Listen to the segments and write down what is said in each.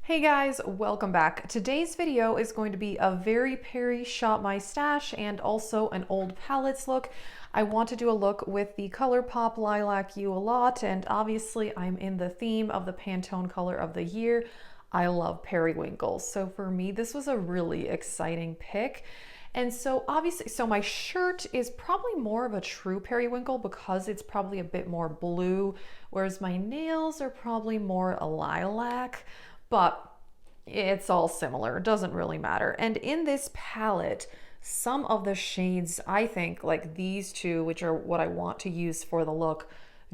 Hey guys, welcome back. Today's video is going to be a very PERI shop my stash and also an old palettes look. I want to do a look with the ColourPop Lilac You a lot, and obviously I'm in the theme of the Pantone color of the year. I love periwinkle, so for me this was a really exciting pick. And so obviously, my shirt is probably more of a true periwinkle because it's probably a bit more blue, whereas my nails are probably more a lilac, but it's all similar. It doesn't really matter. And in this palette, some of the shades, I think, like these two, which are what I want to use for the look,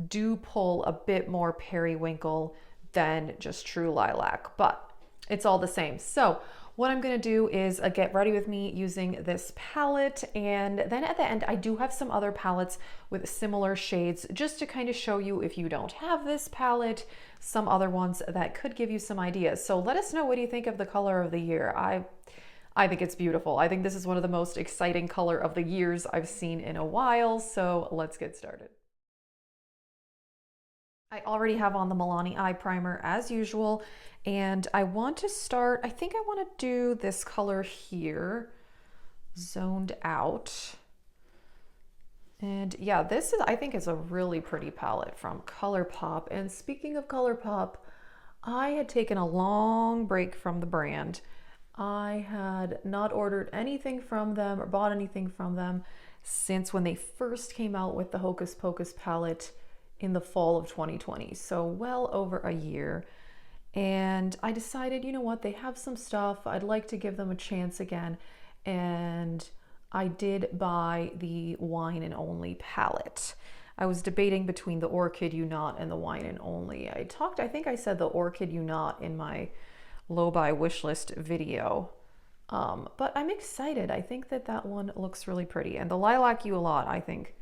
do pull a bit more periwinkle than just true lilac, but it's all the same. So what I'm gonna do is get ready with me using this palette, and then at the end I do have some other palettes with similar shades just to kind of show you, if you don't have this palette, some other ones that could give you some ideas. So let us know, what do you think of the color of the year? I think it's beautiful. I think this is one of the most exciting color of the years I've seen in a while, so let's get started. I already have on the Milani eye primer as usual, and I want to start, I think I want to do this color here, Zoned Out. And yeah, this is, I think, is a really pretty palette from ColourPop. And speaking of ColourPop, I had taken a long break from the brand. I had not ordered anything from them or bought anything from them since when they first came out with the Hocus Pocus palette in the fall of 2020, so well over a year. And I decided, you know what, they have some stuff, I'd like to give them a chance again. And I did buy the Wine and Only palette. I was debating between the Orchid You Not and the Wine and Only. I think I said the Orchid You Not in my low buy wish list video. But I'm excited. I think that one looks really pretty. And the Lilac You a Lot, I think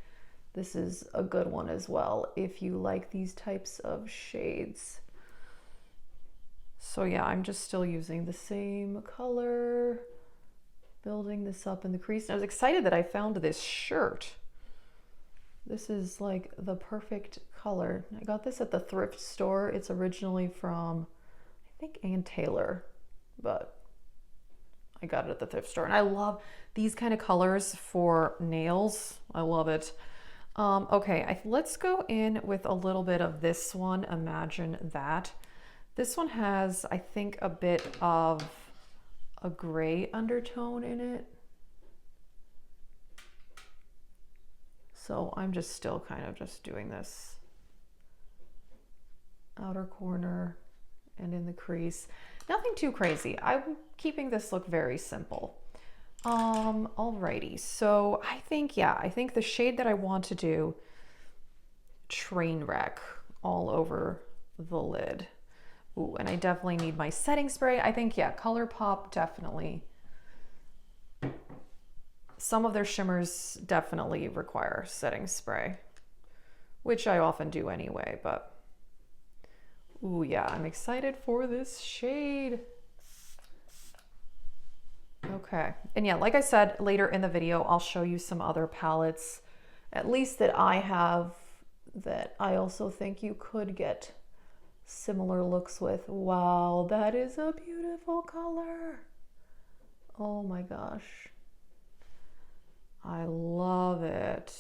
this is a good one as well if you like these types of shades. So yeah, I'm just still using the same color, building this up in the crease. And I was excited that I found this shirt. This is like the perfect color. I got this at the thrift store. It's originally from, I think, Ann Taylor, but I got it at the thrift store. And I love these kind of colors for nails. I love it. Okay, let's go in with a little bit of this one, Imagine That. This one has, I think, a bit of a gray undertone in it. So I'm just still kind of just doing this outer corner and in the crease. Nothing too crazy. I'm keeping this look very simple. Alrighty, so I think the shade that I want to do, Trainwreck, all over the lid. Ooh, and I definitely need my setting spray. I think, yeah, ColourPop definitely. Some of their shimmers definitely require setting spray, which I often do anyway, but ooh, yeah, I'm excited for this shade. Okay, and yeah, like I said, later in the video, I'll show you some other palettes, at least that I have, that I also think you could get similar looks with. Wow, that is a beautiful color. Oh my gosh. I love it.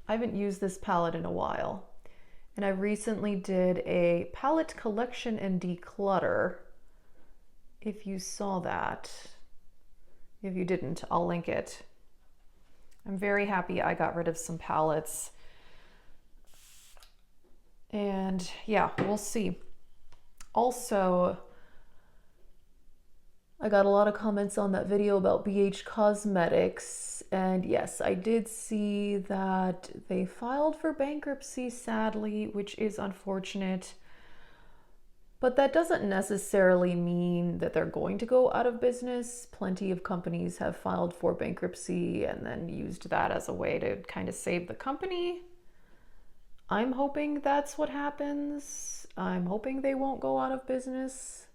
I haven't used this palette in a while, and I recently did a palette collection and declutter. If you saw that. If you didn't, I'll link it. I'm very happy I got rid of some palettes. And yeah, we'll see. Also, I got a lot of comments on that video about BH Cosmetics. And yes, I did see that they filed for bankruptcy, sadly, which is unfortunate. But that doesn't necessarily mean that they're going to go out of business. Plenty of companies have filed for bankruptcy and then used that as a way to kind of save the company. I'm hoping that's what happens. I'm hoping they won't go out of business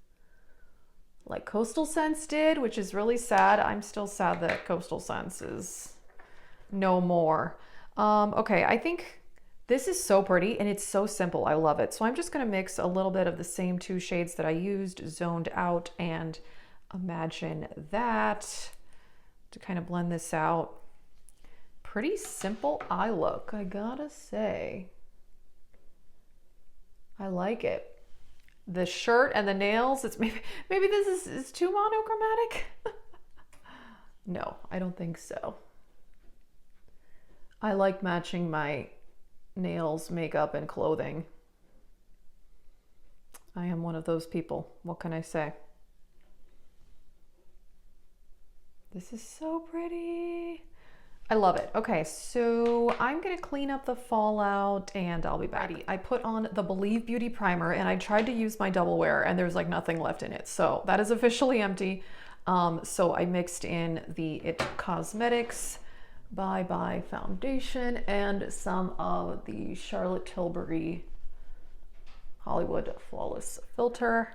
like Coastal Scents did, which is really sad. I'm still sad that Coastal Scents is no more. Okay, I think This is so pretty and it's so simple. I love it. So I'm just going to mix a little bit of the same two shades that I used, Zoned Out and Imagine That, to kind of blend this out. Pretty simple eye look, I gotta say. I like it. The shirt and the nails, it's maybe this is too monochromatic. No, I don't think so. I like matching my nails, makeup, and clothing. I am one of those people. What can I say? This is so pretty. I love it. Okay, so I'm gonna clean up the fallout and I'll be back. I put on the Believe Beauty Primer and I tried to use my double wear and there's like nothing left in it. So that is officially empty. So I mixed in the It Cosmetics Bye Bye Foundation and some of the Charlotte Tilbury Hollywood Flawless Filter.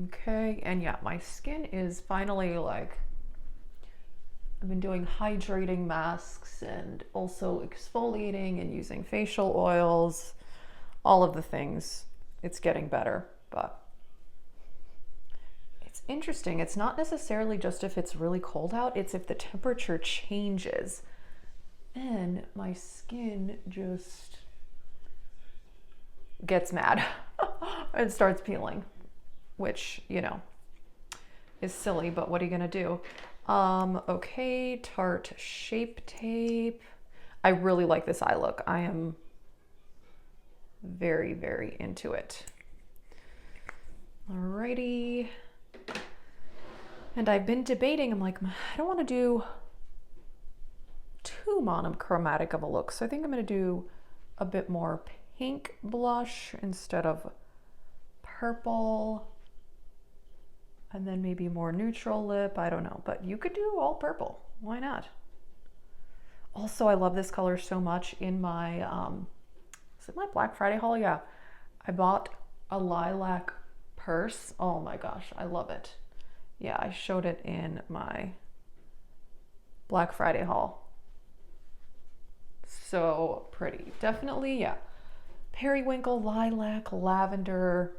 Okay, and yeah, my skin is finally like, I've been doing hydrating masks and also exfoliating and using facial oils, all of the things. It's getting better, but it's interesting. It's not necessarily just if it's really cold out, it's if the temperature changes and my skin just gets mad and starts peeling. Which, you know, is silly, but what are you gonna do? Okay, Tarte Shape Tape. I really like this eye look. I am very, very into it. Alrighty. And I've been debating, I'm like, I don't want to do too monochromatic of a look. So I think I'm gonna do a bit more pink blush instead of purple. And then maybe more neutral lip, I don't know, but you could do all purple, why not? Also, I love this color so much. In my, is it my Black Friday haul? Yeah, I bought a lilac purse. Oh my gosh, I love it. Yeah, I showed it in my Black Friday haul. So pretty, definitely, yeah. Periwinkle, lilac, lavender.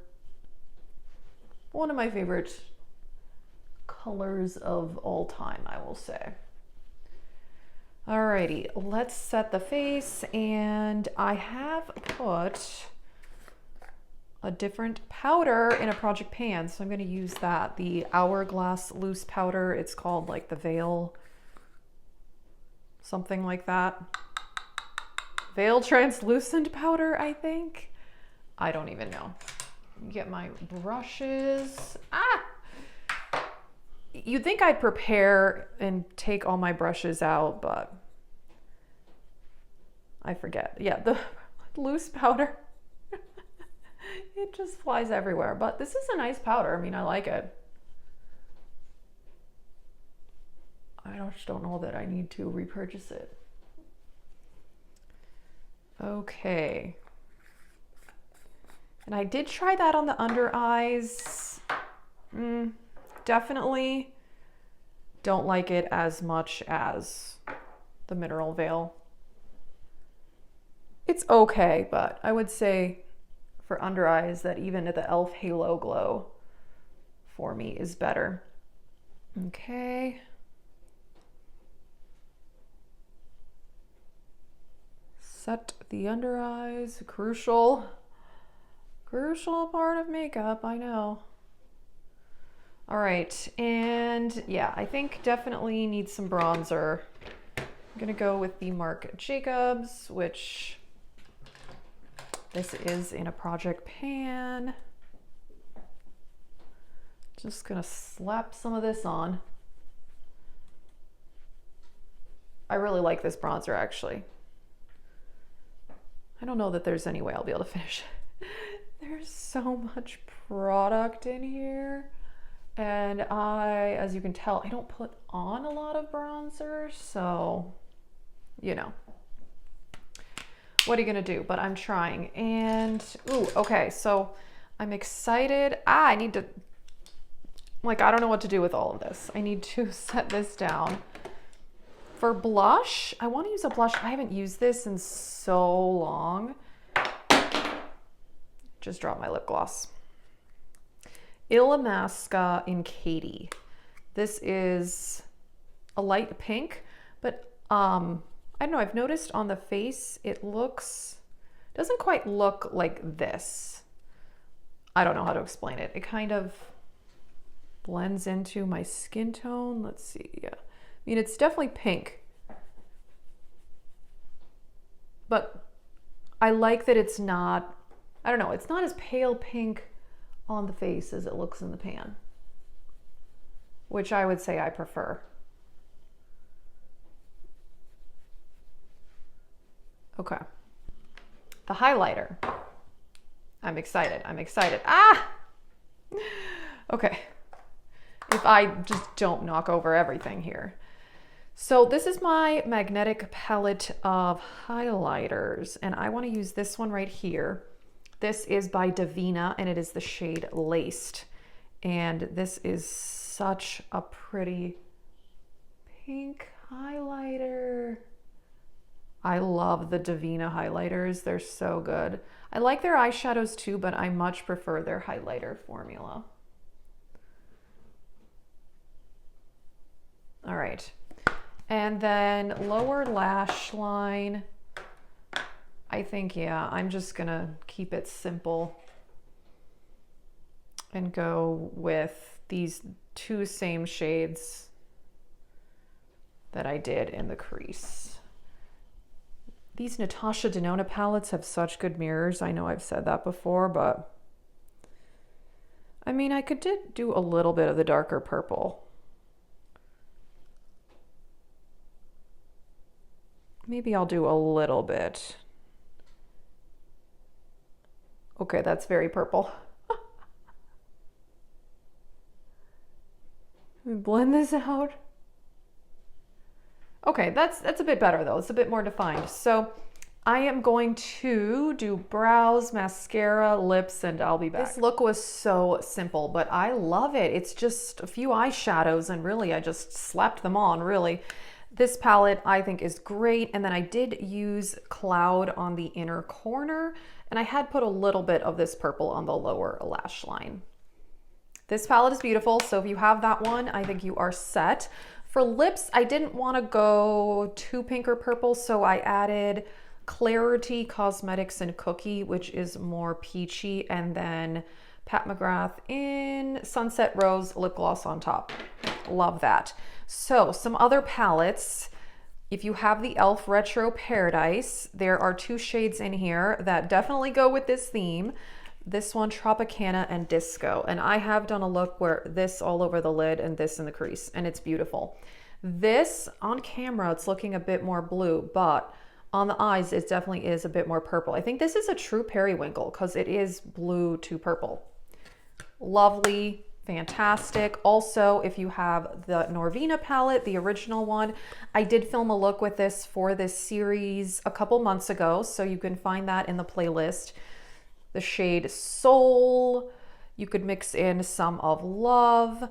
One of my favorite colors of all time, I will say. Alrighty, let's set the face, and I have put a different powder in a project pan, so I'm going to use that, the Hourglass loose powder. It's called like the Veil, something like that. Veil translucent powder, I think. I don't even know. Get my brushes. You'd think I'd prepare and take all my brushes out, but I forget. Yeah, the loose powder, it just flies everywhere. But this is a nice powder. I mean, I like it. I just don't know that I need to repurchase it. Okay. And I did try that on the under eyes. Definitely don't like it as much as the Mineral Veil. It's okay, but I would say for under eyes that even the e.l.f. Halo Glow for me is better. Okay. Set the under eyes, crucial part of makeup, I know. All right, and yeah, I think definitely need some bronzer. I'm gonna go with the Marc Jacobs, which this is in a project pan. Just gonna slap some of this on. I really like this bronzer, actually. I don't know that there's any way I'll be able to finish it. There's so much product in here. And as you can tell, I don't put on a lot of bronzer, so, you know, what are you gonna do? But I'm trying. And, ooh, okay, so I'm excited. I need to, like, I don't know what to do with all of this. I need to set this down. For blush, I want to use a blush. I haven't used this in so long. Just dropped my lip gloss. Illamasqua in Katie. This is a light pink, but I don't know, I've noticed on the face it doesn't quite look like this. I don't know how to explain it. It kind of blends into my skin tone. Let's see. Yeah. I mean, it's definitely pink, but I like that it's not, I don't know, it's not as pale pink on the face as it looks in the pan, which I would say I prefer. Okay. The highlighter. I'm excited. I'm excited. Ah! Okay. If I just don't knock over everything here. So this is my magnetic palette of highlighters, and I want to use this one right here. This is by Devinah, and it is the shade Laced. And this is such a pretty pink highlighter. I love the Devinah highlighters. They're so good. I like their eyeshadows too, but I much prefer their highlighter formula. All right. And then lower lash line. I think, yeah, I'm just gonna keep it simple and go with these two same shades that I did in the crease. These Natasha Denona palettes have such good mirrors. I know I've said that before, but I mean, I could do a little bit of the darker purple. Maybe I'll do a little bit. Okay, that's very purple. Let me blend this out. Okay, that's a bit better though. It's a bit more defined. So I am going to do brows, mascara, lips, and I'll be back. This look was so simple, but I love it. It's just a few eyeshadows and really I just slapped them on, really. This palette I think is great. And then I did use Cloud on the inner corner, and I had put a little bit of this purple on the lower lash line. This palette is beautiful, so if you have that one, I think you are set. For lips, I didn't want to go too pink or purple, so I added Klarity Cosmetics and Cookie, which is more peachy, and then Pat McGrath in Sunset Rose lip gloss on top. Love that. So some other palettes. If you have the e.l.f. Retro Paradise, there are two shades in here that definitely go with this theme. This one, Tropicana and Disco. And I have done a look where this all over the lid and this in the crease, and it's beautiful. This on camera, it's looking a bit more blue, but on the eyes, it definitely is a bit more purple. I think this is a true periwinkle because it is blue to purple. Lovely, fantastic. Also, if you have the Norvina palette, the original one, I did film a look with this for this series a couple months ago, so you can find that in the playlist. The shade Soul, you could mix in some of Love.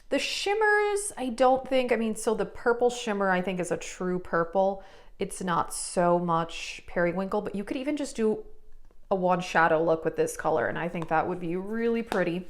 The shimmers, I don't think, I mean, so the purple shimmer I think is a true purple. It's not so much periwinkle, but you could even just do a one shadow look with this color, and I think that would be really pretty.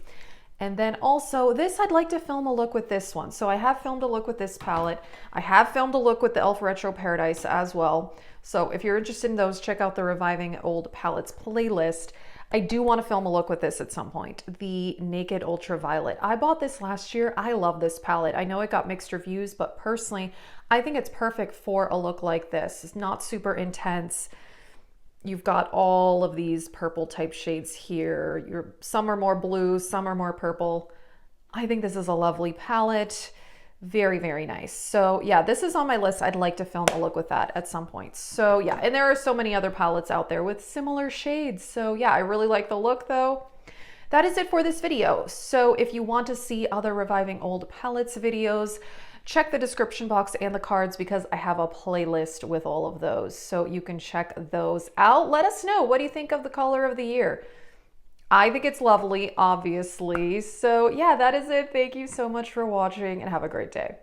And then also this, I'd like to film a look with this one. So I have filmed a look with this palette. I have filmed a look with the e.l.f. Retro Paradise as well. So if you're interested in those, check out the Reviving Old Palettes playlist. I do want to film a look with this at some point. The Naked Ultraviolet. I bought this last year. I love this palette. I know it got mixed reviews, but personally, I think it's perfect for a look like this. It's not super intense. You've got all of these purple type shades here. Some are more blue, some are more purple. I think this is a lovely palette. Very, very nice. So yeah, this is on my list. I'd like to film a look with that at some point. So yeah, and there are so many other palettes out there with similar shades. So yeah, I really like the look though. That is it for this video. So if you want to see other Reviving Old Palettes videos, check the description box and the cards because I have a playlist with all of those. So you can check those out. Let us know, what do you think of the color of the year? I think it's lovely, obviously. So yeah, that is it. Thank you so much for watching and have a great day.